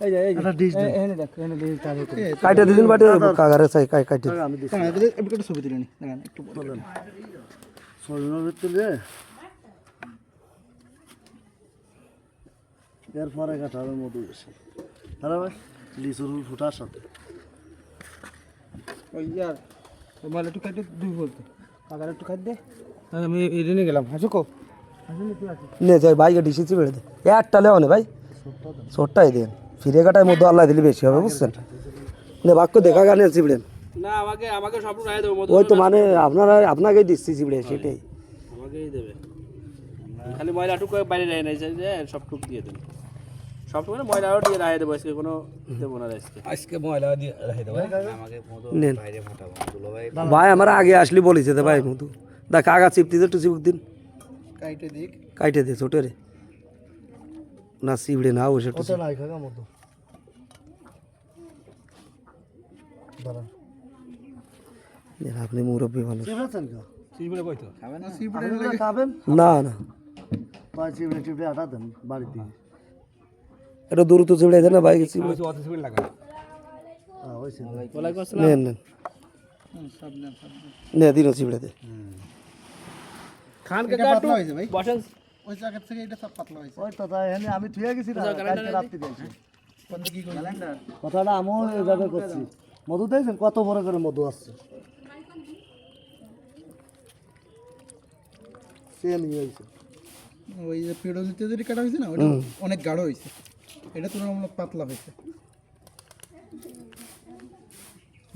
এই যে একটা ডিশ দেন। এখানে দেখ এখানে ডিশ চালু করে কাইটা দিদিন বাটে কাগারে চাই কাইটা আমি দিচ্ছি। না এগুলো একটু ছবি তুলে নি দাঁড়ান একটু বড় সজনের ভিতরে এরপরে কাঁঠালের মধু বেশি আরে ভাই লিচুর ফুটার সাথে ওই ইয়ার ওই মাল একটু কাটে দুই বলতে কাকার একটু কাট দে আমি এড়ে নিয়ে গেলাম হাসো কো নে যাই ভাইকে ডিসি চিবেড়ে দে একটা লেও নে ভাই ছোটটাই দেন ফিরে কাটায় মধ্যে আল্লাহ দিলে বেশি হবে বুঝছেন নে বাক্য দেখা গানে চিবড়েন না আমাকে সব রায় দেবো মধু ওই তো মানে আপনাকেই দিচ্ছি চিবড়ে সেটাই আমাকেই দেবে খালি ময়লাটুকু বাইরে রায় নাই যে সবটুক দিয়ে দেবে সবটুকু মানে ময়লাও দিয়ে রায় দেবো আজকে কোনো দেবো না আজকে ময়লা দিয়ে রায় দেবো আমাকে মধু নেন বাইরে ফাটাবো দুলো ভাই ভাই আমার আগে আসলি বলেছে তো ভাই মধু দেখ আগা চিপতে একটু চিপুক দিন কাইটে দিক কাইটে দে ছোটে রে না চিবড়ে না ওই সেটা ওটা নাই খাগা মতো দাঁড়ান আপনি মুরব্বী মানুষ চিবড়েছেন কা সিবড়ে কই তো খাবেন না চিবড়ে খাবেন না না তাই চিবড়ে চিবড়ে আটা দেন বাড়ির দিকে এটা দ্রুত চিবড়ে দেন না ভাই চিবড়ে অত সিবড়ে লাগা হয়েছে ওয়ালাইকুম আসসালাম নেন নেন নে দিন চিবড়ে দে খান এটা কাকা পাতলা হয়েছে ভাই বসেন ওই জায়গা থেকে এটা সব পাতলা হয়েছে ওই তো তাই এখানে আমি থুয়ে গেছি না কালকে রাত্রি দিয়েছি কোন কি ক্যালেন্ডার কথাটা আমিও এভাবে করছি মধু দেখছেন কত বড় করে মধু আসছে সেম হয়েছে ওই যে পিডোলিতে যদি কাটা হয়েছে না ওটা অনেক গাঢ় হয়েছে এটা তুলনামূলক পাতলা হয়েছে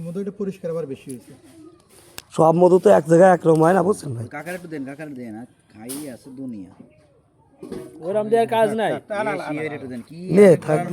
মধু এটা পরিষ্কার আবার বেশি হয়েছে সব মধু তো এক জায়গায় একরকম হয় না বুঝছেন ভাই কাকার একটু দেন না খাই আছে দুনিয়া ওরম দেওয়ার কাজ নাই একটু দেন কি নে থাক